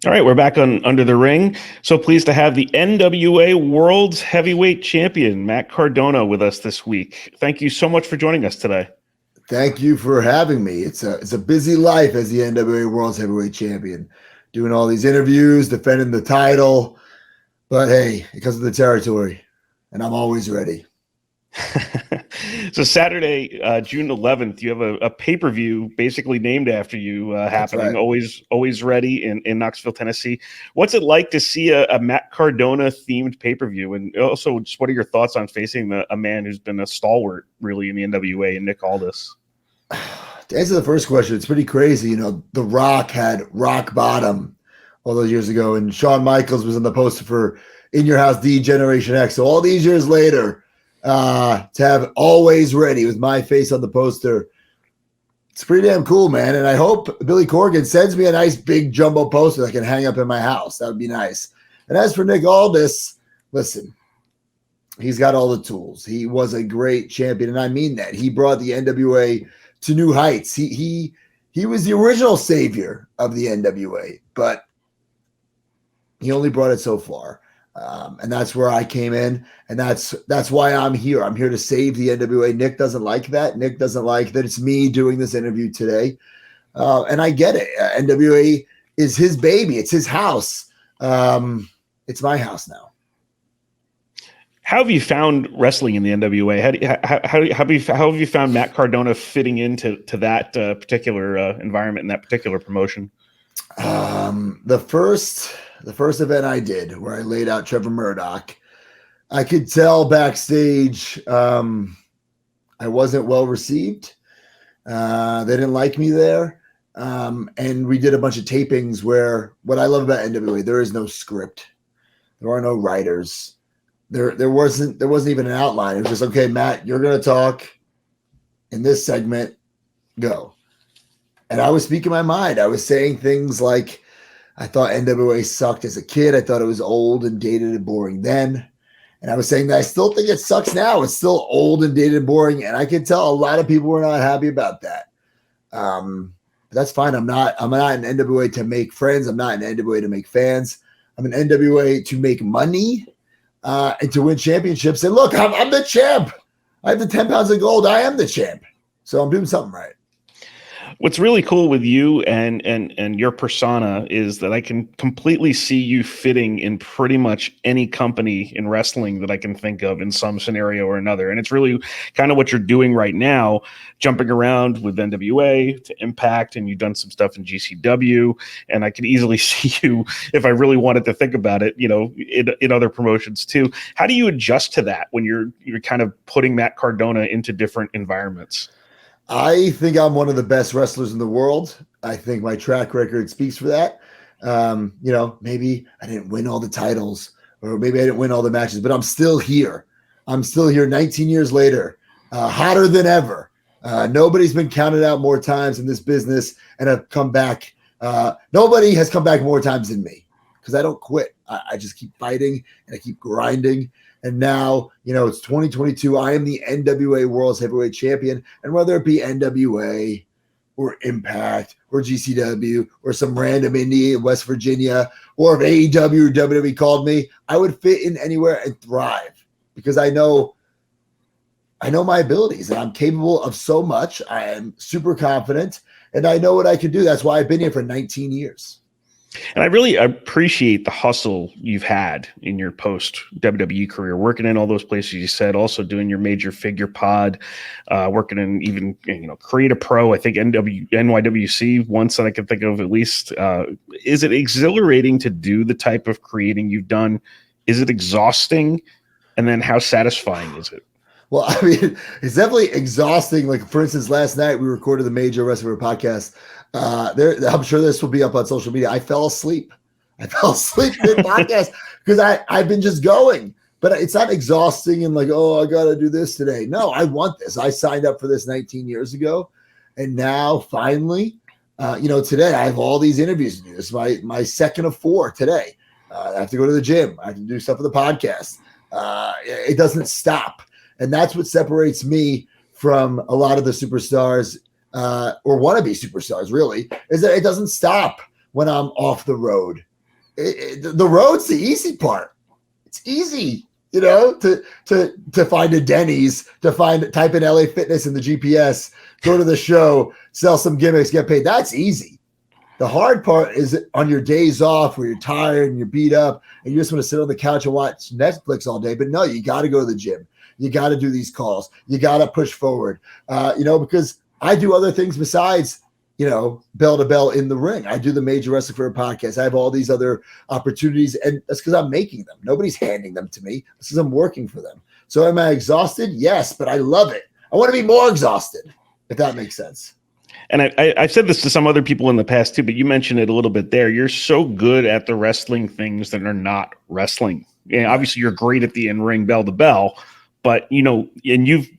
All right, we're back on Under the Ring. So pleased to have the NWA World's Heavyweight Champion, Matt Cardona, with us this week. Thank you so much for joining us today. Thank you for having me. It's a busy life as the NWA World's Heavyweight Champion, doing all these interviews, defending the title. But hey, it comes with the territory, and I'm always ready. So Saturday, June 11th, you have a pay-per-view basically named after you happening, right. Alwayz Ready in Knoxville, Tennessee. What's it like to see a Matt Cardona themed pay-per-view? And also, just what are your thoughts on facing a man who's been a stalwart really in the NWA and Nick Aldis? To answer the first question, it's pretty crazy. You know, The Rock had Rock Bottom all those years ago, and Shawn Michaels was on the poster for In Your House D Generation X. So all these years later, to have Alwayz Ready with my face on the poster, it's pretty damn cool, man. And I hope Billy Corgan sends me a nice big jumbo poster that I can hang up in my house. That would be nice. And as for Nick Aldis, listen, he's got all the tools. He was a great champion, and I mean that. He brought the NWA to new heights. He was the original savior of the NWA, but he only brought it so far. And that's where I came in, and that's why I'm here. I'm here to save the NWA. Nick doesn't like that. Nick doesn't like that it's me doing this interview today. And I get it. NWA is his baby. It's his house. It's my house now. How have you found wrestling in the NWA? How have you found Matt Cardona fitting into that particular environment and that particular promotion? The first event I did, where I laid out Trevor Murdoch, I could tell backstage I wasn't well received. They didn't like me there. And we did a bunch of tapings where what I love about NWA, there is no script. There are no writers. There wasn't even an outline. It was just, okay, Matt, you're going to talk in this segment, go. And I was speaking my mind. I was saying things like, I thought NWA sucked as a kid. I thought it was old and dated and boring then. And I was saying that I still think it sucks now. It's still old and dated and boring. And I can tell a lot of people were not happy about that. But that's fine. I'm not in NWA to make friends. I'm not in NWA to make fans. I'm in NWA to make money and to win championships. And look, I'm the champ. I have the 10 pounds of gold. I am the champ. So I'm doing something right. What's really cool with you and your persona is that I can completely see you fitting in pretty much any company in wrestling that I can think of in some scenario or another. And it's really kind of what you're doing right now, jumping around with NWA to Impact, and you've done some stuff in GCW. And I could easily see you, if I really wanted to think about it, in other promotions too. How do you adjust to that when you're kind of putting Matt Cardona into different environments? I think I'm one of the best wrestlers in the world. I think my track record speaks for that. Maybe I didn't win all the titles, or maybe I didn't win all the matches, but I'm still here. I'm still here 19 years later, hotter than ever. Nobody's been counted out more times in this business and have come back. Nobody has come back more times than me, because I don't quit. I just keep fighting and I keep grinding. And now, it's 2022. I am the NWA World's Heavyweight Champion. And whether it be NWA or Impact or GCW or some random indie in West Virginia, or if AEW or WWE called me, I would fit in anywhere and thrive, because I know my abilities and I'm capable of so much. I am super confident and I know what I can do. That's why I've been here for 19 years. And I really appreciate the hustle you've had in your post WWE career, working in all those places you said, also doing your major figure pod, working in even, Create a Pro, I think NYWC, once that I can think of at least. Is it exhilarating to do the type of creating you've done? Is it exhausting? And then how satisfying is it? Well, I mean, it's definitely exhausting. Like, for instance, last night we recorded the Major Wrestling podcast. I'm sure this will be up on social media. I fell asleep mid-podcast because I've been just going. But it's not exhausting and like, oh, I got to do this today. No, I want this. I signed up for this 19 years ago. And now, finally, today I have all these interviews to do. This is my second of 4 today. I have to go to the gym. I have to do stuff for the podcast. It doesn't stop. And that's what separates me from a lot of the superstars or wannabe superstars, really, is that it doesn't stop when I'm off the road. the road's the easy part. It's easy, to find a Denny's, type in LA Fitness in the GPS, go to the show, sell some gimmicks, get paid. That's easy. The hard part is on your days off where you're tired and you're beat up and you just want to sit on the couch and watch Netflix all day. But no, you got to go to the gym. You got to do these calls. You got to push forward, because I do other things besides, bell to bell in the ring. I do the Major Wrestling for a podcast. I have all these other opportunities, and that's because I'm making them. Nobody's handing them to me. It's because I'm working for them. So am I exhausted? Yes, but I love it. I want to be more exhausted, if that makes sense. And I've said this to some other people in the past too, but you mentioned it a little bit there. You're so good at the wrestling things that are not wrestling. Obviously you're great at the in-ring bell to bell, but and you've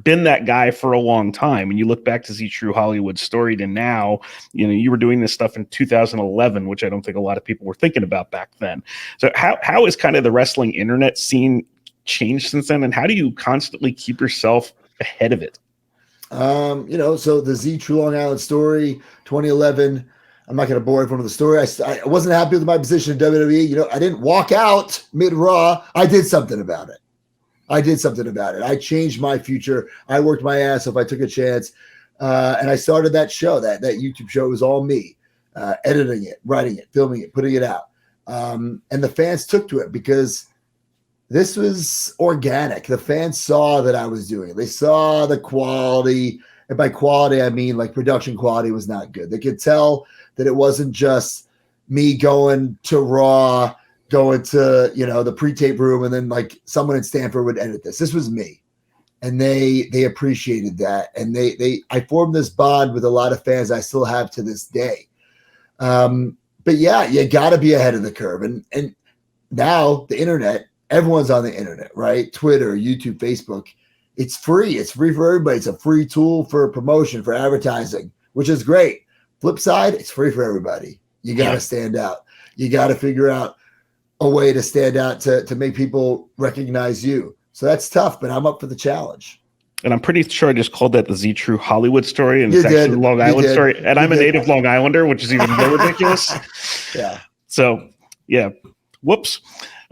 been that guy for a long time. And you look back to see True Hollywood Story to now, you were doing this stuff in 2011, which I don't think a lot of people were thinking about back then. So how is kind of the wrestling internet scene changed since then? And how do you constantly keep yourself ahead of it? So the Z True Long Island Story, 2011. I'm not going to bore everyone with the story. I wasn't happy with my position in WWE. I didn't walk out mid-Raw. I did something about it. I changed my future. I worked my ass off. I took a chance. And I started that show, that YouTube show. It was all me, editing it, writing it, filming it, putting it out. And the fans took to it because this was organic. The fans saw that I was doing it. They saw the quality. And by quality, I mean like production quality was not good. They could tell that it wasn't just me going to Raw, going to, the pre-tape room, and then like someone in Stanford would edit this. This was me. And they appreciated that. And I formed this bond with a lot of fans I still have to this day. But yeah, you got to be ahead of the curve. And now the internet, everyone's on the internet, right? Twitter, YouTube, Facebook. It's free. It's free for everybody. It's a free tool for promotion, for advertising, which is great. Flip side, it's free for everybody. You got to stand out. You got to figure out a way to stand out to make people recognize you. So that's tough, but I'm up for the challenge. And I'm pretty sure I just called that the Z True Hollywood Story, and it's actually the Long Island Story. And I'm a native Long Islander, which is even more ridiculous. Yeah. So, yeah. Whoops.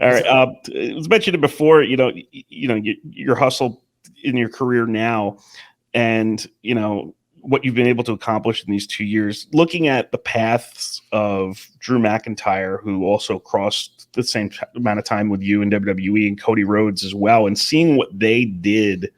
All right. It was mentioned before, your hustle in your career now, and what you've been able to accomplish in these 2 years. Looking at the paths of Drew McIntyre, who also crossed the same amount of time with you in WWE, and Cody Rhodes as well, and seeing what they did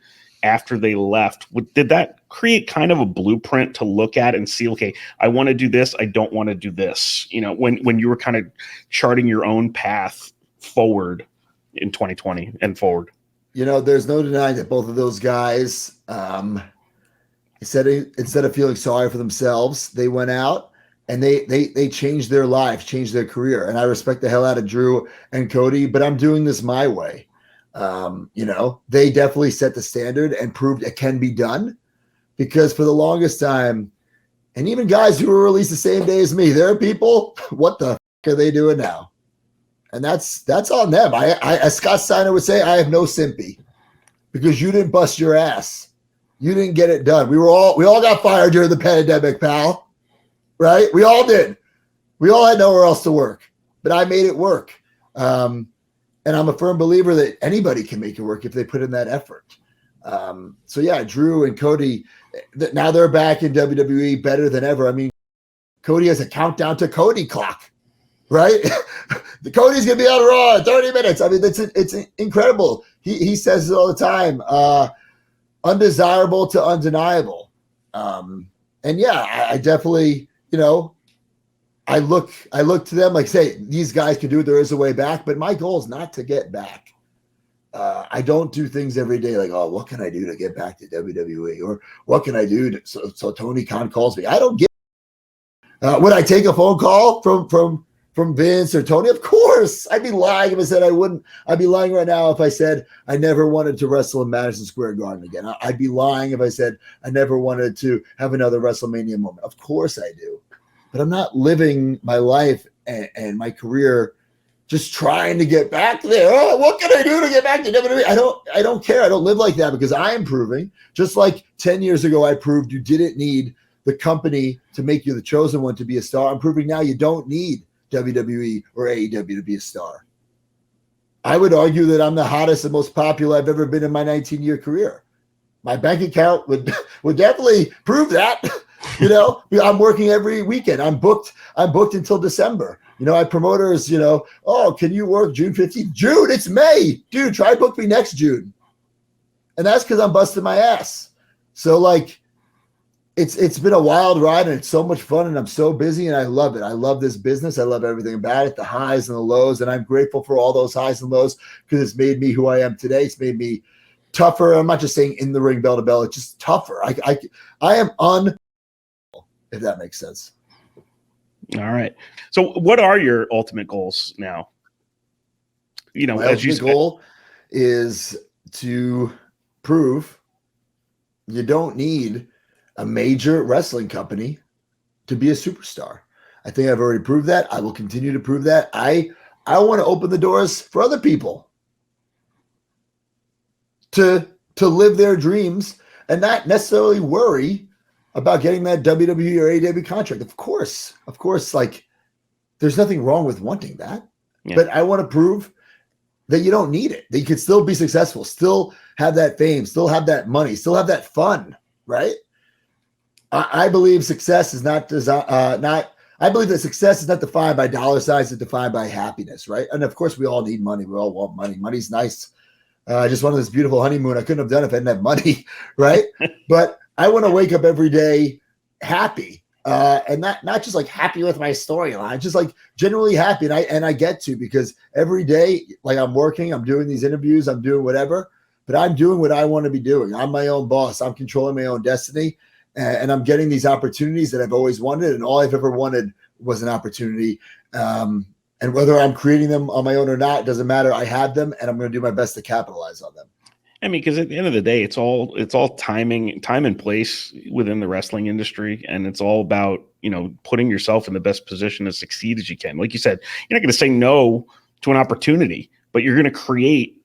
after they left, did that create kind of a blueprint to look at and see, okay, I want to do this, I don't want to do this, when you were kind of charting your own path forward in 2020 and forward? There's no denying that both of those guys, instead of feeling sorry for themselves, they went out and they changed their life, changed their career. And I respect the hell out of Drew and Cody, but I'm doing this my way. They definitely set the standard and proved it can be done, because for the longest time, and even guys who were released the same day as me, there are people, what the f- are they doing now? And that's on them. As Scott Steiner would say, I have no sympathy, because you didn't bust your ass. You didn't get it done. We all got fired during the pandemic, pal. Right? We all did. We all had nowhere else to work, but I made it work. And I'm a firm believer that anybody can make it work if they put in that effort. So yeah, Drew and Cody, now they're back in WWE better than ever. I mean, Cody has a countdown to Cody clock, right? The Cody's gonna be on Raw in 30 minutes. I mean, it's incredible. He says it all the time. Undesirable to undeniable. And yeah, I definitely, I look to them like, say, these guys can do it. There is a way back, but my goal is not to get back. I don't do things every day like, oh, what can I do to get back to WWE, or what can I do so Tony Khan calls me? I don't get. Would I take a phone call from Vince or Tony? Of course. I'd be lying if I said I wouldn't. I'd be lying right now if I said I never wanted to wrestle in Madison Square Garden again. I'd be lying if I said I never wanted to have another WrestleMania moment. Of course I do. But I'm not living my life and my career just trying to get back there. Oh, what can I do to get back to WWE? I don't care. I don't live like that, because I am proving, just like 10 years ago, I proved you didn't need the company to make you the chosen one to be a star. I'm proving now you don't need WWE or AEW to be a star. I would argue that I'm the hottest and most popular I've ever been in my 19-year career. My bank account would definitely prove that. You know, I'm working every weekend. I'm booked until December. You know, I promoters, you know, oh, can you work June 15th? June, it's May. Dude, try book me next June. And that's because I'm busting my ass. So like, it's been a wild ride and it's so much fun and I'm so busy and I love it. I love this business. I love everything about it, the highs and the lows. And I'm grateful for all those highs and lows because it's made me who I am today. It's made me tougher. I'm not just saying in the ring, bell to bell. It's just tougher. I am if that makes sense. All right. So what are your ultimate goals now? You know, my ultimate goal is to prove you don't need a major wrestling company to be a superstar. I think I've already proved that. I will continue to prove that. I want to open the doors for other people to live their dreams and not necessarily worry about getting that WWE or AEW contract. Of course, like there's nothing wrong with wanting that. Yeah. But I want to prove that you don't need it, that you can still be successful, still have that fame, still have that money, still have that fun, right? I believe success is not I believe that success is not defined by dollar signs, it's defined by happiness, right? And of course, we all need money. We all want money. Money's nice. I just wanted this beautiful honeymoon. I couldn't have done it if I didn't have money, right? But I want to wake up every day happy, and not just like happy with my storyline, just like generally happy. And I get to, because every day, like I'm working, I'm doing these interviews, I'm doing whatever, but I'm doing what I want to be doing. I'm my own boss. I'm controlling my own destiny, and I'm getting these opportunities that I've always wanted. And all I've ever wanted was an opportunity. And whether I'm creating them on my own or not, it doesn't matter. I have them, and I'm going to do my best to capitalize on them. I mean, because at the end of the day, it's all timing, time and place within the wrestling industry, and it's all about, you know, putting yourself in the best position to succeed as you can. Like you said, you're not going to say no to an opportunity, but you're going to create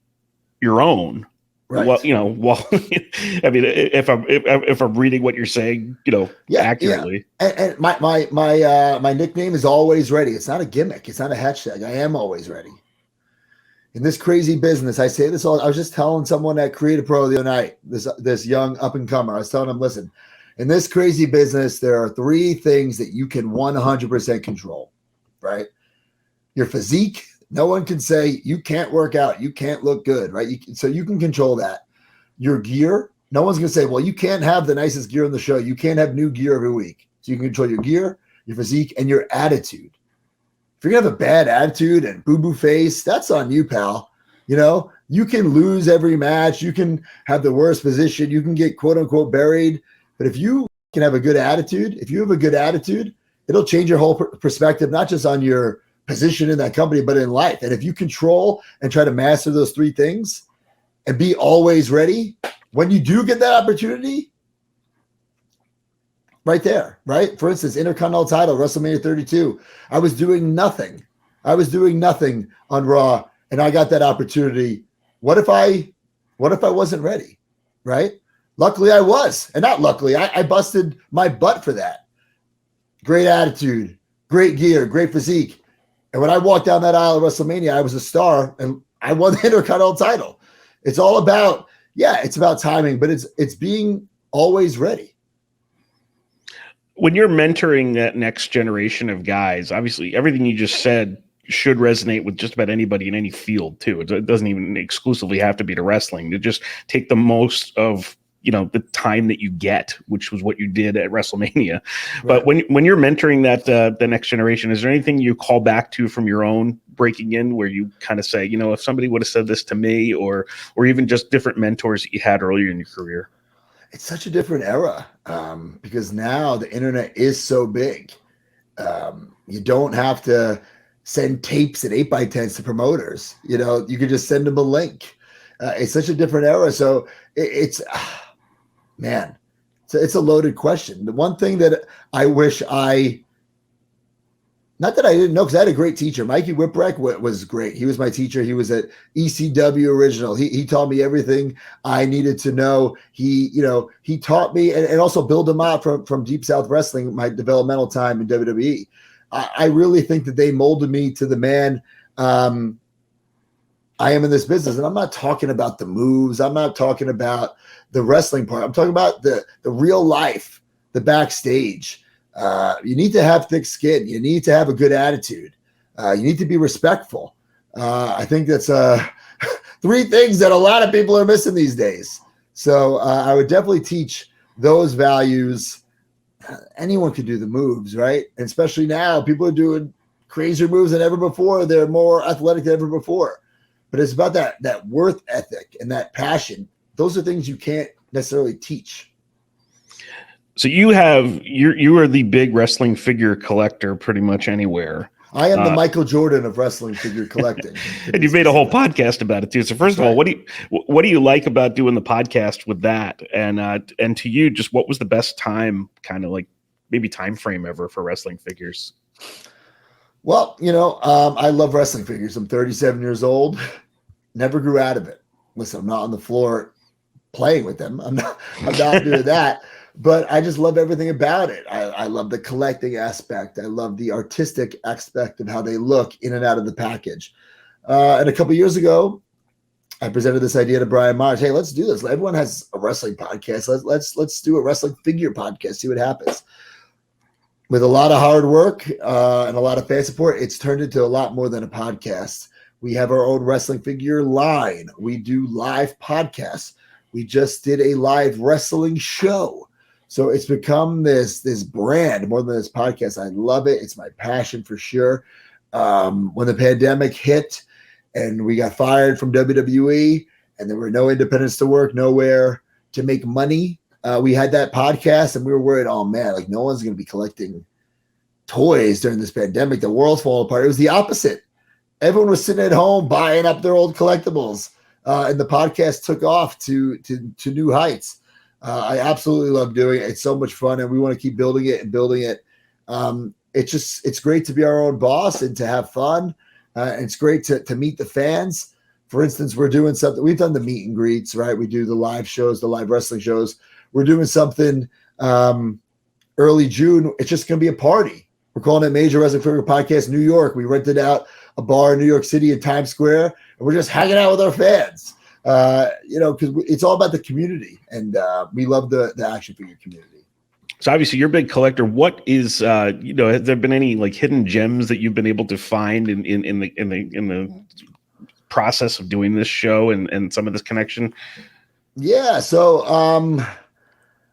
your own. Right. Well, you know, I mean, if I'm reading what you're saying, you know, accurately. Yeah. And my nickname is Alwayz Ready. It's not a gimmick. It's not a hashtag. I am always ready. In this crazy business, I say this all. I was just telling someone at Creative Pro the other night, this young up and comer. I was telling him, listen, in this crazy business, there are 3 things that you can 100% control, right? Your physique. No one can say you can't work out, you can't look good, right? So you can control that. Your gear. No one's going to say, well, you can't have the nicest gear on the show. You can't have new gear every week. So you can control your gear, your physique, and your attitude. If you're going to have a bad attitude and boo-boo face, that's on you, pal. You know, you can lose every match. You can have the worst position. You can get quote-unquote buried. But if you can have a good attitude, it'll change your whole perspective, not just on your position in that company, but in life. And if you control and try to master those 3 things and be always ready, when you do get that opportunity, right there, right? For instance, Intercontinental title, WrestleMania 32. I was doing nothing on Raw, and I got that opportunity. What if I wasn't ready, right? Luckily I was, and not luckily, I busted my butt for that. Great attitude, great gear, great physique. And when I walked down that aisle of WrestleMania, I was a star, and I won the Intercontinental title. It's all about, it's about timing, but it's being always ready. When you're mentoring that next generation of guys, obviously everything you just said should resonate with just about anybody in any field too. It doesn't even exclusively have to be to wrestling. To just take the most of, you know, the time that you get, which was what you did at WrestleMania. Right. But when you're mentoring that the next generation, is there anything you call back to from your own breaking in where you kind of say, you know, if somebody would have said this to me, or even just different mentors that you had earlier in your career? It's such a different era because now the internet is so big. You don't have to send tapes and 8x10s to promoters. You know, you can just send them a link. It's such a different era. So it's a loaded question. The one thing that I wish not that I didn't know, because I had a great teacher. Mikey Whipwreck was great. He was my teacher. He was at ECW Original. He taught me everything I needed to know. He taught me and also Bill DeMott from Deep South Wrestling, my developmental time in WWE. I really think that they molded me to the man I am in this business. And I'm not talking about the moves. I'm not talking about the wrestling part. I'm talking about the real life, the backstage. You need to have thick skin. You need to have a good attitude. You need to be respectful. I think that's 3 things that a lot of people are missing these days. So I would definitely teach those values. Anyone could do the moves, right? And especially now, people are doing crazier moves than ever before. They're more athletic than ever before. But it's about that worth ethic and that passion. Those are things you can't necessarily teach. So you are the big wrestling figure collector pretty much anywhere. I am the Michael Jordan of wrestling figure collecting. And you've made a whole podcast about it too. So first of all, what do you like about doing the podcast with that? And to you, just what was the best time, kind of like maybe time frame ever for wrestling figures? Well, I love wrestling figures. I'm 37 years old. Never grew out of it. Listen, I'm not on the floor playing with them. I'm not doing that. But I just love everything about it. I love the collecting aspect. I love the artistic aspect of how they look in and out of the package. And a couple of years ago, I presented this idea to Brian Myers. Hey, let's do this. Everyone has a wrestling podcast. Let's do a wrestling figure podcast. See what happens. With a lot of hard work and a lot of fan support, it's turned into a lot more than a podcast. We have our own wrestling figure line. We do live podcasts. We just did a live wrestling show. So it's become this brand more than this podcast. I love it. It's my passion for sure. When the pandemic hit and we got fired from WWE and there were no independents to work, nowhere to make money, we had that podcast and we were worried, oh man, like no one's going to be collecting toys during this pandemic. The world's falling apart. It was the opposite. Everyone was sitting at home buying up their old collectibles. And the podcast took off to new heights. I absolutely love doing it. It's so much fun and we want to keep building it and building it. It's great to be our own boss and to have fun. And it's great to meet the fans. For instance, we're doing something. We've done the meet and greets, right? We do the live shows, the live wrestling shows. We're doing something early June. It's just going to be a party. We're calling it Major Wrestling Figure Podcast New York. We rented out a bar in New York City in Times Square, and we're just hanging out with our fans. Because it's all about the community, and we love the action figure community. So obviously, you're a big collector. What is has there been any like hidden gems that you've been able to find in the process of doing this show and some of this connection? Yeah, so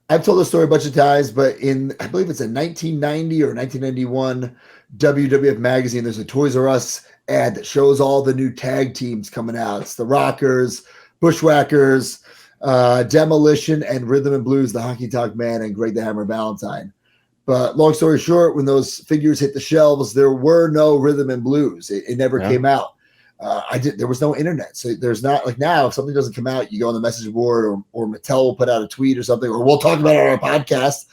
I've told this story a bunch of times, but I believe it's a 1990 or 1991 WWF magazine, there's a Toys R Us ad that shows all the new tag teams coming out. It's the Rockers, Bushwhackers, Demolition, and Rhythm and Blues, the Honky Tonk Man, and Greg the Hammer Valentine. But long story short, when those figures hit the shelves, there were no Rhythm and Blues. It never came out. There was no internet. So there's not like now, if something doesn't come out, you go on the message board or Mattel will put out a tweet or something, or we'll talk about it on our podcast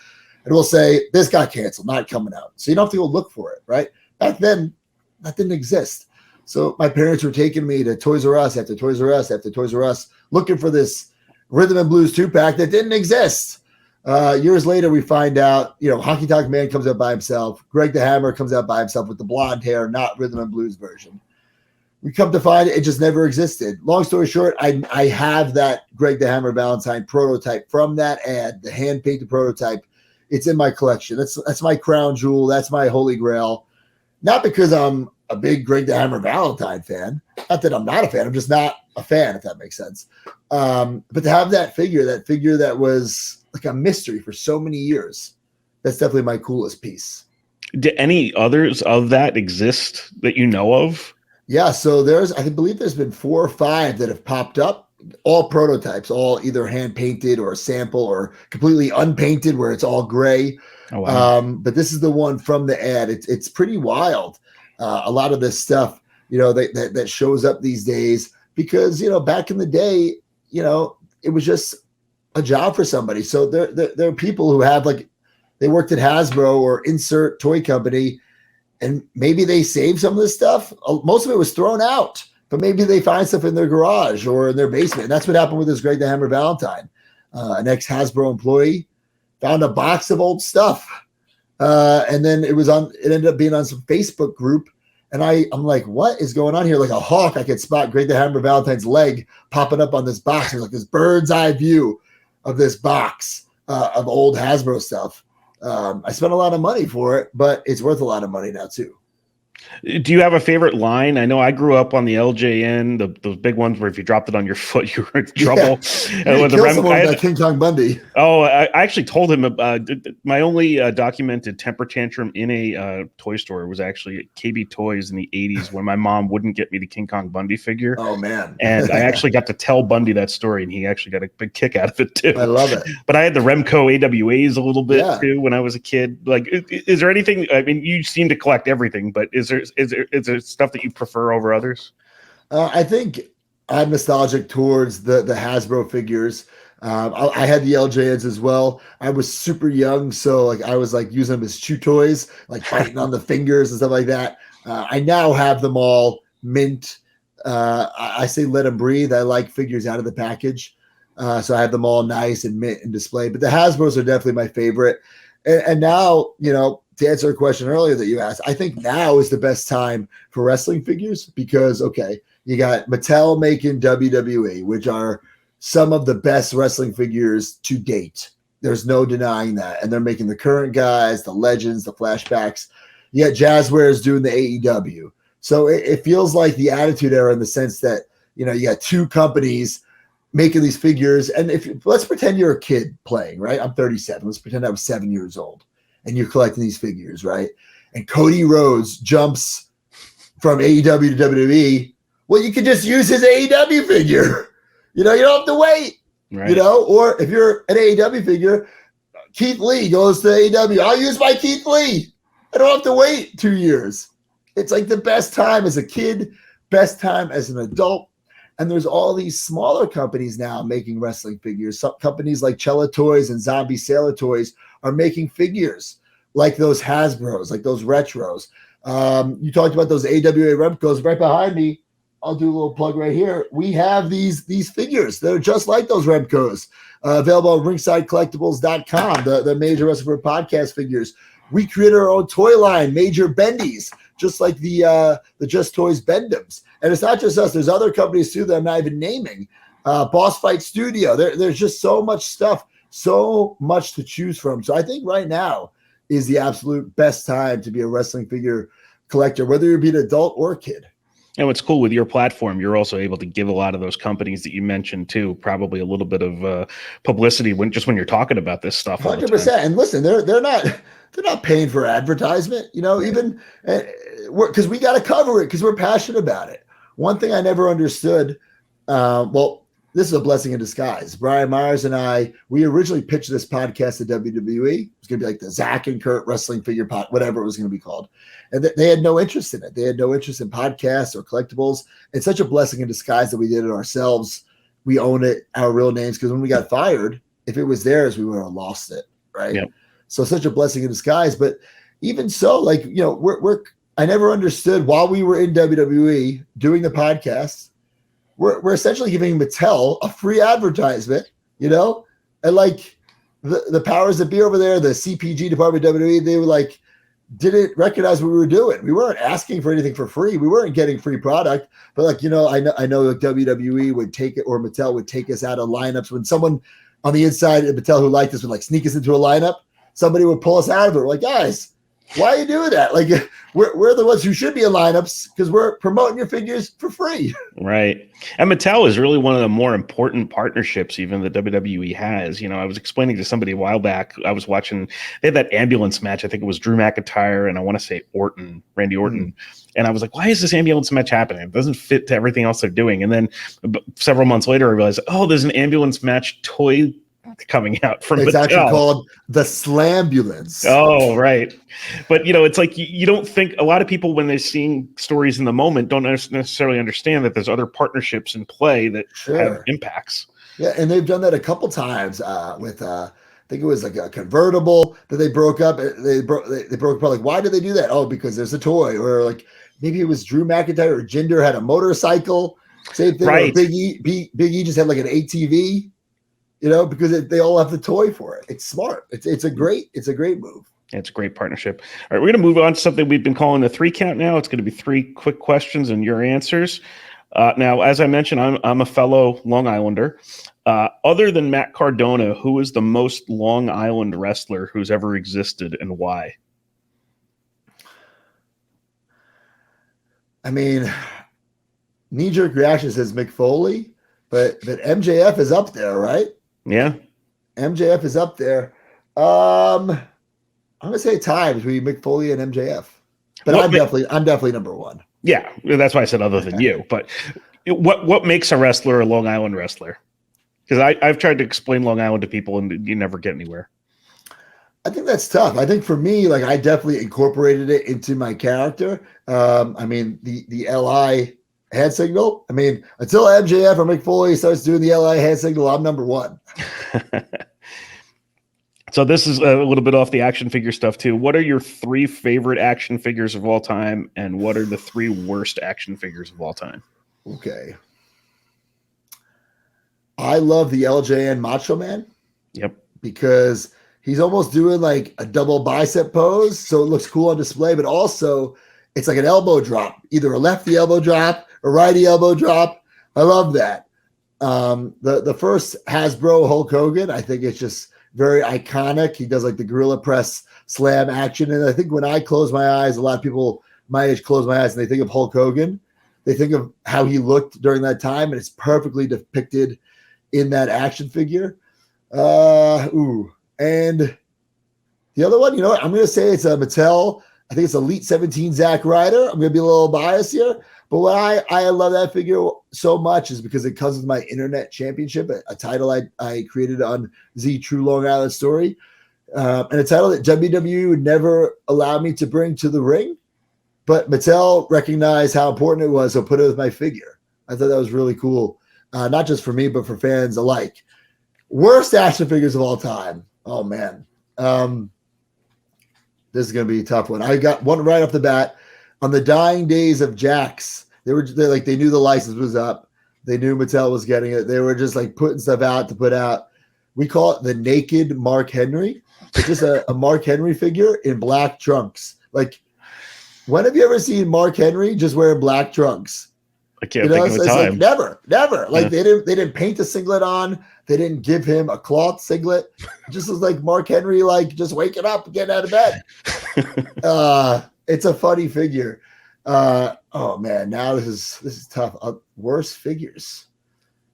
and we'll say, this got canceled, not coming out. So you don't have to go look for it, right? Back then, that didn't exist. So my parents were taking me to Toys R Us after Toys R Us after Toys R Us, looking for this Rhythm and Blues 2-pack that didn't exist. Years later, we find out, Honky Tonk Man comes out by himself. Greg the Hammer comes out by himself with the blonde hair, not Rhythm and Blues version. We come to find it just never existed. Long story short, I have that Greg the Hammer Valentine prototype from that ad, the hand-painted prototype. It's in my collection. That's my crown jewel. That's my holy grail. Not because I'm a big Greg the Hammer Valentine fan. Not that I'm not a fan. I'm just not a fan, if that makes sense. But to have that figure that was like a mystery for so many years, that's definitely my coolest piece. Do any others of that exist that you know of? Yeah, so I believe there's been 4 or 5 that have popped up, all prototypes, all either hand painted or a sample or completely unpainted where it's all gray. Oh, wow. But this is the one from the ad. It's pretty wild. A lot of this stuff, that shows up these days because, back in the day, it was just a job for somebody. So there are people who have they worked at Hasbro or insert toy company, and maybe they saved some of this stuff. Most of it was thrown out, but maybe they find stuff in their garage or in their basement. And that's what happened with this Greg the Hammer Valentine. An ex-Hasbro employee found a box of old stuff And then it ended up being on some Facebook group. And I'm like, what is going on here? Like a hawk, I could spot Great the Hammer Valentine's leg popping up on this box. There's like this bird's eye view of this box of old Hasbro stuff. I spent a lot of money for it, but it's worth a lot of money now too. Do you have a favorite line? I know I grew up on the LJN, those big ones where if you dropped it on your foot, you were in trouble. Yeah. With the King Kong Bundy. Oh, I actually told him my only documented temper tantrum in a toy store was actually at KB Toys in the 80s when my mom wouldn't get me the King Kong Bundy figure. Oh, man. And I actually got to tell Bundy that story, and he actually got a big kick out of it, too. I love it. But I had the Remco AWAs a little bit, too, when I was a kid. Like, is there anything? I mean, you seem to collect everything, but is there stuff that you prefer over others? I think I'm nostalgic towards the Hasbro figures. I had the LJNs as well. I was super young, so like I was like using them as chew toys, like biting on the fingers and stuff like that. I now have them all mint. I say let them breathe. I like figures out of the package, so I have them all nice and mint and displayed. But the Hasbros are definitely my favorite. And now, to answer a question earlier that you asked, I think now is the best time for wrestling figures because, okay, you got Mattel making WWE, which are some of the best wrestling figures to date. There's no denying that. And they're making the current guys, the legends, the flashbacks. You got Jazzwares doing the AEW. So it feels like the Attitude Era in the sense that, you got two companies making these figures. And let's pretend you're a kid playing, right? I'm 37. Let's pretend I was 7 years old. And you're collecting these figures, right? And Cody Rhodes jumps from AEW to WWE. Well, you could just use his AEW figure. You don't have to wait. Right. Or if you're an AEW figure, Keith Lee goes to AEW. I'll use my Keith Lee. I don't have to wait 2 years. It's like the best time as a kid, best time as an adult. And there's all these smaller companies now making wrestling figures. Some companies like Cella Toys and Zombie Sailor Toys are making figures like those Hasbros, like those retros. You talked about those AWA Remcos right behind me. I'll do a little plug right here. We have these figures. They're just like those Remcos. Available on ringsidecollectibles.com, the Major Wrestling for Podcast figures. We created our own toy line, Major Bendies, just like the Just Toys Bendums. And it's not just us. There's other companies too that I'm not even naming. Boss Fight Studio. There's just so much stuff, so much to choose from. So I think right now is the absolute best time to be a wrestling figure collector, whether you be an adult or a kid. And what's cool with your platform, you're also able to give a lot of those companies that you mentioned too, probably a little bit of publicity when you're talking about this stuff. 100%. And listen, they're not paying for advertisement, even because we got to cover it because we're passionate about it. One thing I never understood, this is a blessing in disguise. Brian Myers and we originally pitched this podcast to WWE. It was going to be like the Zach and Kurt wrestling figure pod, whatever it was going to be called. And they had no interest in it. They had no interest in podcasts or collectibles. It's such a blessing in disguise that we did it ourselves. We own it, our real names, because when we got fired, if it was theirs, we would have lost it, right? Yep. So such a blessing in disguise. But even so, I never understood while we were in WWE doing the podcast, we're essentially giving Mattel a free advertisement, and like the powers that be over there, the CPG department of WWE, they were didn't recognize what we were doing. We weren't asking for anything for free. We weren't getting free product, but I know WWE would take it, or Mattel would take us out of lineups when someone on the inside of Mattel who liked us would sneak us into a lineup. Somebody would pull us out of it. We're like, guys, why are you doing that? We're the ones who should be in lineups because we're promoting your figures for free. Right. And Mattel is really one of the more important partnerships even that WWE has. I was explaining to somebody a while back, I was watching, they had that ambulance match. I think it was Drew McIntyre and I want to say Randy Orton. And I was like, why is this ambulance match happening? It doesn't fit to everything else they're doing. And then several months later, I realized, there's an ambulance match toy coming out from it's Mattel. Actually called the Slambulance. Oh, right. But it's like you don't think, a lot of people when they're seeing stories in the moment don't necessarily understand that there's other partnerships in play that have impacts. Yeah, and they've done that a couple times with I think it was like a convertible that they broke up. They broke apart. Why did they do that? Oh, because there's a toy. Or maybe it was Drew McIntyre or Jinder had a motorcycle. Same thing. Right. Big E just had an ATV. Because they all have the toy for it. It's smart. It's a great move. It's a great partnership. All right, we're going to move on to something we've been calling the 3 count now. It's going to be 3 quick questions and your answers. Now, as I mentioned, I'm a fellow Long Islander. Other than Matt Cardona, who is the most Long Island wrestler who's ever existed and why? I mean, knee-jerk reaction says Mick Foley, but MJF is up there, right? Yeah. MJF is up there. I'm gonna say tie between Mick Foley and MJF, but I'm definitely number one. Yeah, that's why I said other than you. But what makes a wrestler a Long Island wrestler? Because I've tried to explain Long Island to people and you never get anywhere. I think that's tough. I think for me, like I definitely incorporated it into my character. I mean, the LI hand signal. I mean, until MJF or Mick Foley starts doing the LI hand signal, I'm number one. So this is a little bit off the action figure stuff too. What are your 3 favorite action figures of all time, and what are the 3 worst action figures of all time? Okay. I love the LJN Macho Man. Yep. Because he's almost doing like a double bicep pose, so it looks cool on display, but also it's like an elbow drop, either a lefty elbow drop or righty elbow drop. I love that. The first Hasbro Hulk Hogan, I think it's just very iconic. He does like the gorilla press slam action. And I think when I close my eyes, a lot of people my age close my eyes and they think of Hulk Hogan. They think of how he looked during that time, and it's perfectly depicted in that action figure. And the other one, you know what? I'm going to say it's a Mattel. I think it's Elite 17 Zack Ryder. I'm going to be a little biased here. But why I love that figure so much is because it comes with my internet championship, a title I created on the True Long Island Story, and a title that WWE would never allow me to bring to the ring. But Mattel recognized how important it was, so put it with my figure. I thought that was really cool, not just for me, but for fans alike. Worst action figures of all time. Oh, man. This is going to be a tough one. I got one right off the bat. On the dying days of Jax, they knew the license was up. They knew Mattel was getting it. They were just like putting stuff out to put out. We call it the naked Mark Henry. It's just a Mark Henry figure in black trunks. Like, when have you ever seen Mark Henry just wearing black trunks? I can't think of a time. Like never. Like they didn't paint a singlet on. They didn't give him a cloth singlet. It just was like Mark Henry, like just waking up and getting out of bed. It's a funny figure. Oh man, now this is tough. Worst figures,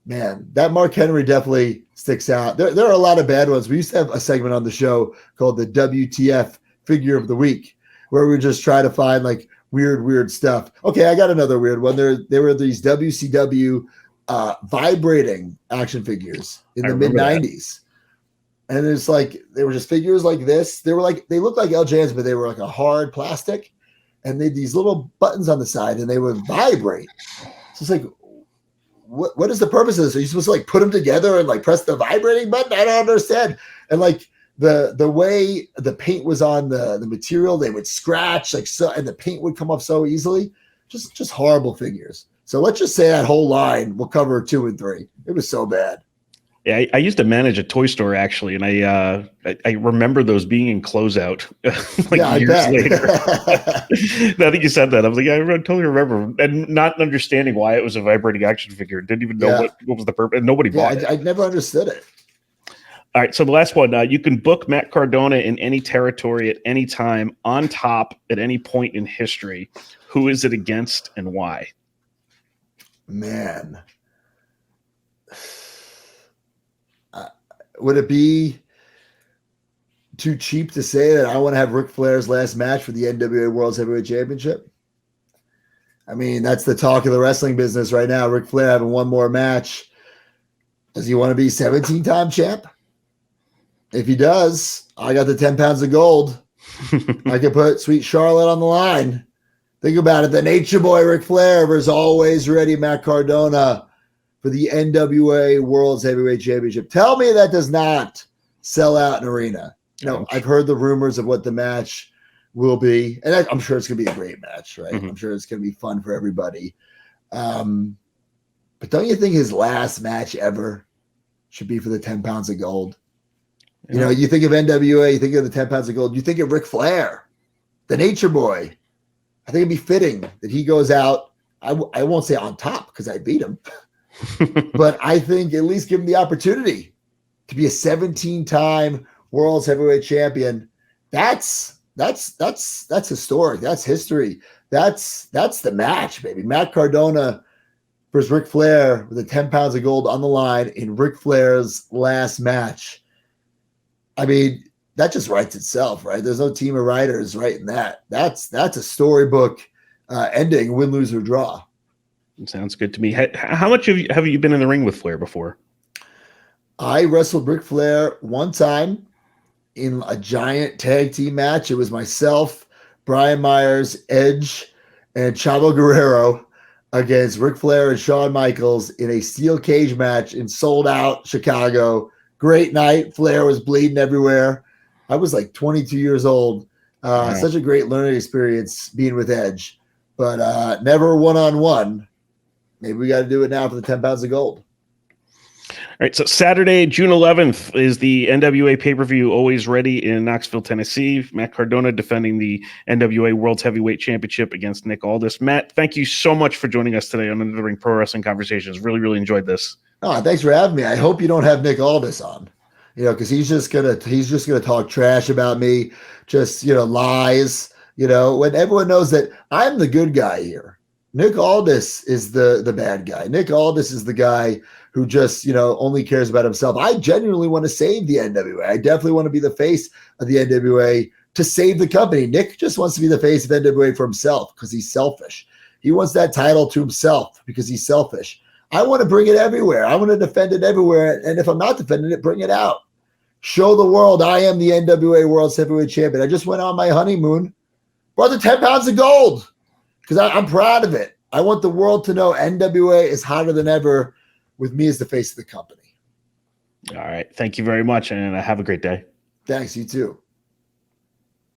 man. That Mark Henry definitely sticks out. There are a lot of bad ones. We used to have a segment on the show called the WTF Figure of the Week, where we just try to find like weird stuff. Okay, I got another weird one. There were these WCW vibrating action figures in the mid 90s. And it's like they were just figures like this. They looked like LJNs, but they were like a hard plastic, and they had these little buttons on the side, and they would vibrate. So it's like, what is the purpose of this? Are you supposed to like put them together and like press the vibrating button? I don't understand. And like the way the paint was on the material, they would scratch like so, and the paint would come off so easily. Just horrible figures. So let's just say that whole line will cover 2 and 3. It was so bad. Yeah, I used to manage a toy store actually, and I remember those being in closeout years later. Now that you said that, I was like, I totally remember, and not understanding why it was a vibrating action figure. Didn't even know what was the purpose, and nobody bought it. I never understood it. All right, so the last one, you can book Matt Cardona in any territory at any time, on top at any point in history. Who is it against and why? Man. Would it be too cheap to say that I want to have Ric Flairs' last match for the NWA World Heavyweight Championship? I mean, that's the talk of the wrestling business right now. Ric Flair having one more match. Does he want to be 17-time champ? If he does, I got the 10 pounds of gold. I could put Sweet Charlotte on the line. Think about it. The Nature Boy Ric Flair versus Alwayz Ready Matt Cardona for the NWA World's Heavyweight Championship. Tell me that does not sell out an arena. No, I've heard the rumors of what the match will be, and I'm sure it's going to be a great match, right? Mm-hmm. I'm sure it's going to be fun for everybody. But don't you think his last match ever should be for the 10 pounds of gold? You know, you think of NWA, you think of the 10 pounds of gold, you think of Ric Flair, the Nature Boy. I think it'd be fitting that he goes out. I won't say on top because I beat him, but I think at least give him the opportunity to be a 17-time world's heavyweight champion. That's historic. That's history. That's the match, baby. Matt Cardona versus Ric Flair with the 10 pounds of gold on the line in Ric Flair's last match. I mean, that just writes itself, right? There's no team of writers writing that. That's a storybook ending, win, lose, or draw. Sounds good to me. How much have you been in the ring with Flair before? I wrestled Ric Flair one time in a giant tag team match. It was myself, Brian Myers, Edge, and Chavo Guerrero against Ric Flair and Shawn Michaels in a steel cage match in sold out Chicago. Great night. Flair was bleeding everywhere. I was like 22 years old. Wow. Such a great learning experience being with Edge, but never one-on-one. Maybe we got to do it now for the 10 pounds of gold. All right, so Saturday, June 11th is the NWA pay-per-view Alwayz Ready in Knoxville, Tennessee. Matt Cardona defending the NWA World's Heavyweight Championship against Nick Aldis. Matt, thank you so much for joining us today on Under the Ring Pro Wrestling Conversations. Really, really enjoyed this. Oh, thanks for having me. I hope you don't have Nick Aldis on, because he's just gonna talk trash about me, just lies. When everyone knows that I'm the good guy here. Nick Aldis is the bad guy. Nick Aldis is the guy who just, only cares about himself. I genuinely want to save the NWA. I definitely want to be the face of the NWA to save the company. Nick just wants to be the face of NWA for himself because he's selfish. He wants that title to himself because he's selfish. I want to bring it everywhere. I want to defend it everywhere. And if I'm not defending it, bring it out. Show the world I am the NWA World's Heavyweight Champion. I just went on my honeymoon, brought the 10 pounds of gold because I'm proud of it. I want the world to know NWA is hotter than ever with me as the face of the company. All right. Thank you very much, and have a great day. Thanks. You too.